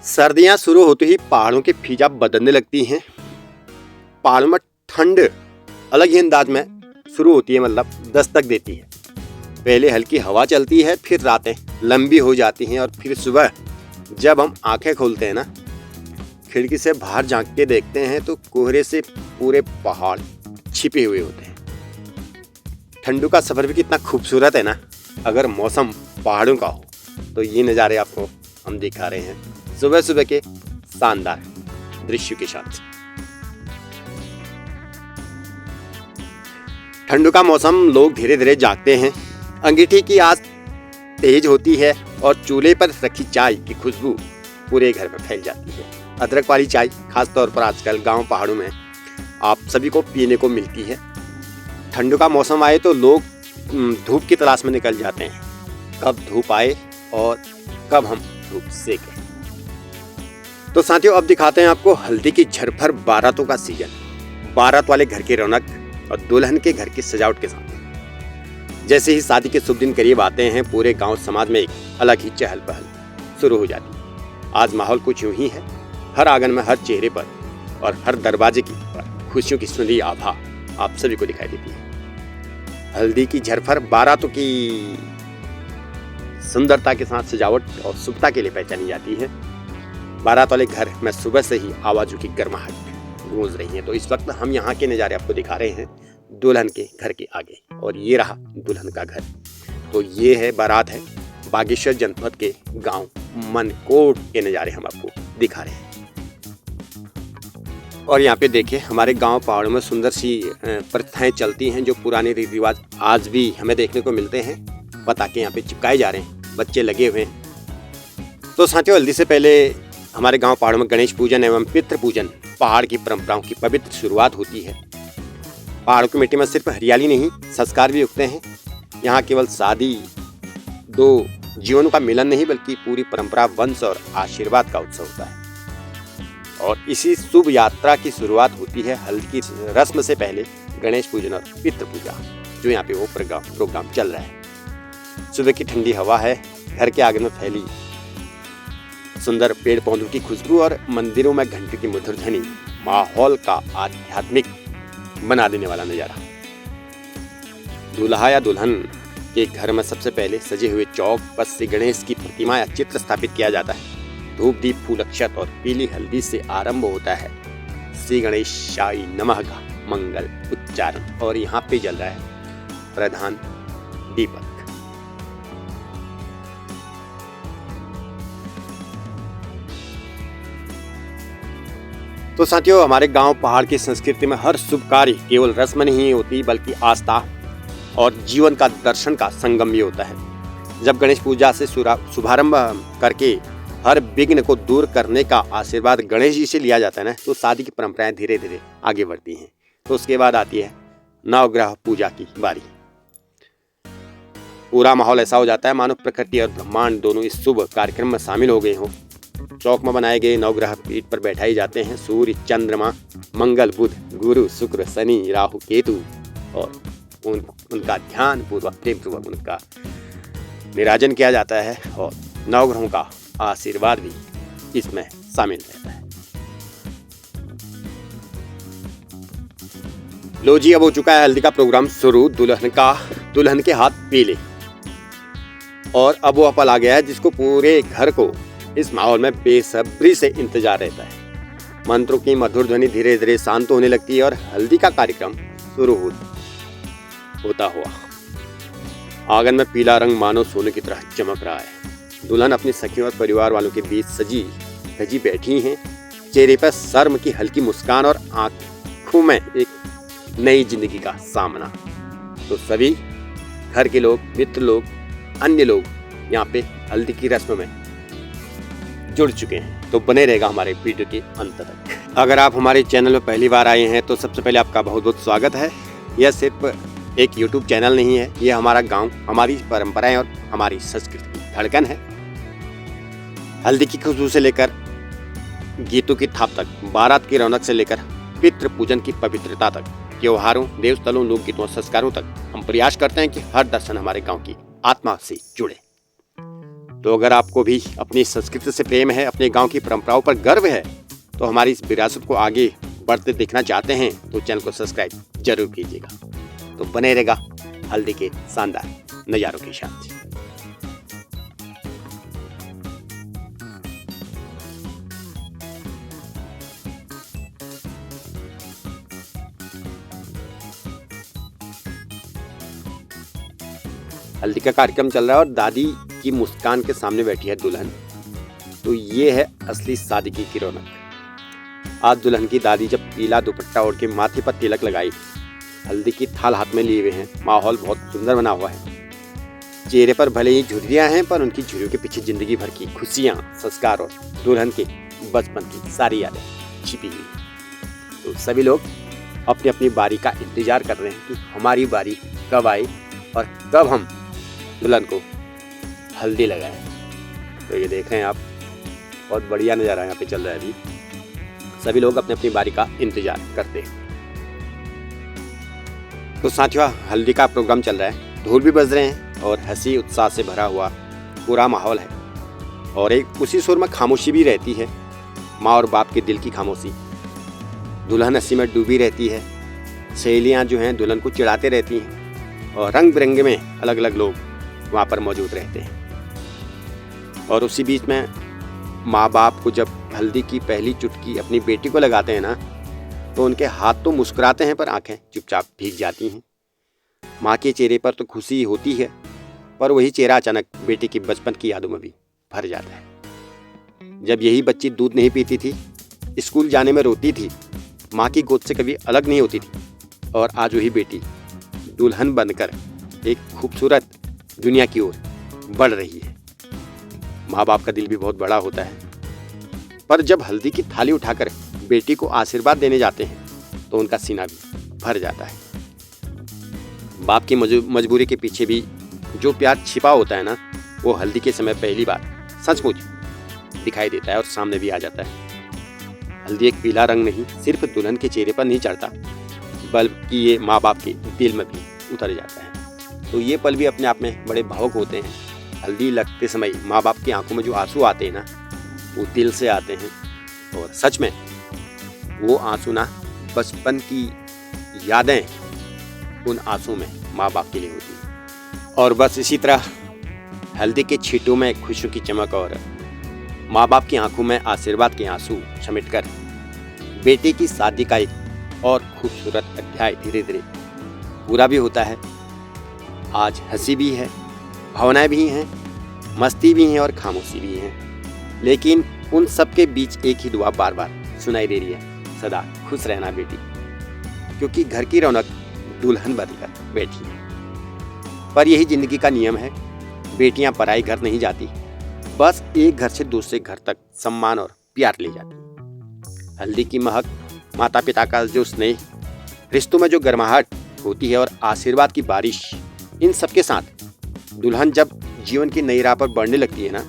सर्दियां शुरू होते ही पहाड़ों की फिजा बदलने लगती हैं। पहाड़ों में ठंड अलग ही अंदाज में शुरू होती है, मतलब दस्तक देती है। पहले हल्की हवा चलती है, फिर रातें लंबी हो जाती हैं और फिर सुबह जब हम आंखें खोलते हैं ना, खिड़की से बाहर झांक के देखते हैं तो कोहरे से पूरे पहाड़ छिपे हुए होते हैं। ठंडू का सफर भी कितना खूबसूरत है ना। अगर मौसम पहाड़ों का हो तो ये नज़ारे आपको हम दिखा रहे हैं सुबह सुबह के शानदार दृश्य के साथ। ठंडू का मौसम, लोग धीरे धीरे जागते हैं। अंगीठी की आग तेज होती है और चूल्हे पर रखी चाय की खुशबू पूरे घर में फैल जाती है। अदरक वाली चाय खास तौर पर आजकल गांव पहाड़ों में आप सभी को पीने को मिलती है। ठंडू का मौसम आए तो लोग धूप की तलाश में निकल जाते हैं। कब धूप आए और कब हम धूप सेकें। तो साथियों, अब दिखाते हैं आपको हल्दी की झरफर बारातों का सीजन। बारात वाले घर की रौनक और दुल्हन के घर की सजावट के साथ जैसे ही शादी के शुभ दिन करीब आते हैं, पूरे गांव समाज में एक अलग ही चहल पहल शुरू हो जाती है। आज माहौल कुछ यूं ही है। हर आंगन में, हर चेहरे पर और हर दरवाजे की पर खुशियों की सुंदरी आभा आप सभी को दिखाई देती है। हल्दी की झरफर बारातों की सुंदरता के साथ सजावट और शुभता के लिए पहचानी जाती है। बारात वाले घर में सुबह से ही आवाजों की गर्माहट गूंज रही है। तो इस वक्त हम यहाँ के नज़ारे आपको दिखा रहे हैं दुल्हन के घर के आगे, और ये रहा दुल्हन का घर। तो ये है बारात है बागेश्वर जनपद के गांव मनकोट के नज़ारे हम आपको दिखा रहे हैं। और यहाँ पे देखिए, हमारे गांव पहाड़ों में सुंदर सी प्रथाएं चलती हैं, जो पुराने रीति रिवाज आज भी हमें देखने को मिलते हैं। पताके यहाँ पे चिपकाए जा रहे हैं, बच्चे लगे हुए हैं। तो साथियों, हल्दी से पहले हमारे गांव पहाड़ों में गणेश पूजन एवं पितृ पूजन पहाड़ की परंपराओं की पवित्र शुरुआत होती है। पहाड़ों की मिट्टी में सिर्फ हरियाली नहीं, संस्कार भी उगते हैं। यहाँ केवल शादी दो जीवनों का मिलन नहीं, बल्कि पूरी परंपरा, वंश और आशीर्वाद का उत्सव होता है। और इसी शुभ यात्रा की शुरुआत होती है हल्दी की रस्म से पहले गणेश पूजन और पितृ पूजा, जो यहाँ पे वो प्रोग्राम चल रहा है। सुबह की ठंडी हवा है, घर के आंगन में फैली सुंदर पेड़ पौधों की खुशबू और मंदिरों में घंटी की मधुर ध्वनि माहौल का आध्यात्मिक बना देने वाला नजारा। दूल्हा या दुल्हन के घर में सबसे पहले सजे हुए चौक पर श्री गणेश की प्रतिमा या चित्र स्थापित किया जाता है। धूप दीप फूल अक्षत और पीली हल्दी से आरंभ होता है श्री गणेशाय नमः का मंगल उच्चारण, और यहाँ पे जल रहा है प्रधान दीपक। तो साथियों, हमारे गांव पहाड़ की संस्कृति में हर शुभ कार्य केवल रस्म नहीं होती, बल्कि आस्था और जीवन का दर्शन का संगम भी होता है। जब गणेश पूजा से शुभारंभ करके हर विघ्न को दूर करने का आशीर्वाद गणेश जी से लिया जाता है ना, तो शादी की परंपराएं धीरे धीरे आगे बढ़ती हैं। तो उसके बाद आती है नवग्रह पूजा की बारी। पूरा माहौल ऐसा हो जाता है मानो प्रकृति और ब्रह्मांड दोनों इस शुभ कार्यक्रम में शामिल हो गए हों। चौक में बनाए गए नवग्रह पीठ पर बैठाई जाते हैं। सूर्य, चंद्रमा, मंगल, बुध, गुरु, शुक्र, शनि, राहु, केतु, और उनका ध्यान पूर्वक, प्रेम पूर्वक उनका निराजन किया जाता है, और नवग्रहों का आशीर्वाद भी इसमें शामिल रहता है। लो जी, अब हो चुका है हल्दी का प्रोग्राम शुरू। दुल्हन के हाथ पीले, और अब वो पल आ गया है जिसको पूरे घर को इस माहौल में बेसब्री से इंतजार रहता है। मंत्रों की मधुर ध्वनि धीरे धीरे शांत होने लगती है और हल्दी का कार्यक्रम शुरू होता हुआ आंगन में पीला रंग मानो सोने की तरह चमक रहा है। दुल्हन अपनी सखियों और परिवार वालों के बीच सजी धजी बैठी हैं। चेहरे पर शर्म की हल्की मुस्कान और आंखों में एक नई जिंदगी का सामना। तो सभी घर के लोग, मित्र लोग, अन्य लोग यहाँ पे हल्दी की रस्म में जुड़ चुके हैं। तो बने रहेगा हमारे वीडियो के अंत तक। अगर आप हमारे चैनल में पहली बार आए हैं तो सबसे पहले आपका बहुत बहुत स्वागत है। यह सिर्फ एक YouTube चैनल नहीं है, यह हमारा गांव, हमारी परंपराएं और हमारी संस्कृति की धड़कन है। हल्दी की खुशबू से लेकर गीतों की थाप तक, बारात की रौनक से लेकर पितृ पूजन की पवित्रता तक, त्योहारों, देवस्थलों, लोकगीतों और संस्कारों तक हम प्रयास करते हैं कि हर दर्शन हमारे गाँव की आत्मा से जुड़े। तो अगर आपको भी अपनी संस्कृति से प्रेम है, अपने गांव की परंपराओं पर गर्व है, तो हमारी इस विरासत को आगे बढ़ते देखना चाहते हैं तो चैनल को सब्सक्राइब जरूर कीजिएगा। तो बने रहेगा हल्दी के शानदार नज़ारों के साथ। हल्दी का कार्यक्रम चल रहा है और दादी की मुस्कान के सामने बैठी है दुल्हन। तो ये है असली शादी की रौनक। आज दुल्हन की दादी जब पीला दुपट्टा ओढ़ के माथे पर तिलक लगाई, हल्दी की थाल हाथ में लिए हुए हैं, माहौल बहुत सुंदर बना हुआ है। चेहरे पर भले ही झुर्रियां हैं, पर उनकी झुर्रियों के पीछे जिंदगी भर की खुशियां, संस्कार और दुल्हन के बचपन की सारी यादें छिपी हुई हैं। तो सभी लोग अपनी अपनी बारी का इंतजार कर रहे हैं कि हमारी बारी कब आए और कब हम दुल्हन को हल्दी लगाएं। तो ये देख रहे हैं आप, बहुत बढ़िया नज़ारा यहाँ पे चल रहा है। अभी सभी लोग अपनी अपनी बारी का इंतजार करते हैं। तो साथियों, हल्दी का प्रोग्राम चल रहा है, ढोल भी बज रहे हैं और हंसी उत्साह से भरा हुआ पूरा माहौल है। और एक उसी सुर में खामोशी भी रहती है, माँ और बाप के दिल की खामोशी। दुल्हन हंसी में डूबी रहती है, सहेलियाँ जो हैं दुल्हन को चिढ़ाते रहती हैं और रंग बिरंगे में अलग अलग लोग वहाँ पर मौजूद रहते हैं। और उसी बीच में माँ बाप को जब हल्दी की पहली चुटकी अपनी बेटी को लगाते हैं ना, तो उनके हाथ तो मुस्कुराते हैं पर आंखें चुपचाप भीग जाती हैं। माँ के चेहरे पर तो खुशी होती है, पर वही चेहरा अचानक बेटी की बचपन की यादों में भी भर जाता है। जब यही बच्ची दूध नहीं पीती थी, स्कूल जाने में रोती थी, माँ की गोद से कभी अलग नहीं होती थी, और आज वही बेटी दुल्हन बनकर एक खूबसूरत दुनिया की ओर बढ़ रही है। माँ बाप का दिल भी बहुत बड़ा होता है, पर जब हल्दी की थाली उठाकर बेटी को आशीर्वाद देने जाते हैं तो उनका सीना भी भर जाता है। बाप की मजबूरी के पीछे भी जो प्यार छिपा होता है ना, वो हल्दी के समय पहली बार सचमुच दिखाई देता है और सामने भी आ जाता है। हल्दी एक पीला रंग नहीं सिर्फ दुल्हन के चेहरे पर नहीं चढ़ता, बल्कि ये माँ बाप के दिल में भी उतर जाता है। तो ये पल भी अपने आप में बड़े भावुक होते हैं। हल्दी लगते समय माँ बाप की आंखों में जो आंसू आते हैं ना, वो दिल से आते हैं। और सच में वो आंसू ना बचपन की यादें उन आंसू में माँ बाप के लिए होती हैं। और बस इसी तरह हल्दी के छींटों में खुशियों की चमक और माँ बाप की आंखों में आशीर्वाद के आंसू समेटकर बेटी की शादी का एक और खूबसूरत अध्याय धीरे धीरे पूरा भी होता है। आज हंसी भी है, भावनाएं भी हैं, मस्ती भी हैं और खामोशी भी हैं, लेकिन उन सब के बीच एक ही दुआ बार बार सुनाई दे रही है, सदा खुश रहना बेटी, क्योंकि घर की रौनक दुल्हन बनकर बैठी है। पर यही जिंदगी का नियम है, बेटियां पराई घर नहीं जाती, बस एक घर से दूसरे घर तक सम्मान और प्यार ले जाती। हल्दी की महक, माता पिता का जो स्नेह, रिश्तों में जो गर्माहट होती है और आशीर्वाद की बारिश, इन सब के साथ दुल्हन जब जीवन की नई राह पर बढ़ने लगती है ना,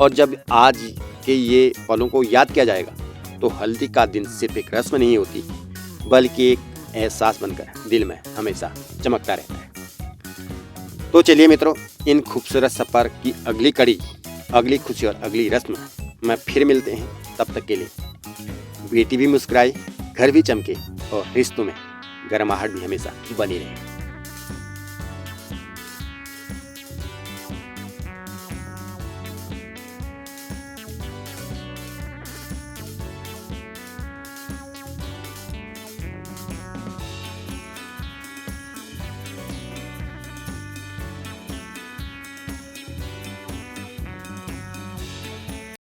और जब आज के ये पलों को याद किया जाएगा, तो हल्दी का दिन सिर्फ एक रस्म नहीं होती, बल्कि एक एहसास बनकर दिल में हमेशा चमकता रहता है। तो चलिए मित्रों, इन खूबसूरत सफर की अगली कड़ी, अगली खुशी और अगली रस्म में फिर मिलते हैं। तब तक के लिए बेटी भी मुस्कुराए, घर भी चमके और रिश्तों में गर्माहट भी हमेशा बनी रहे।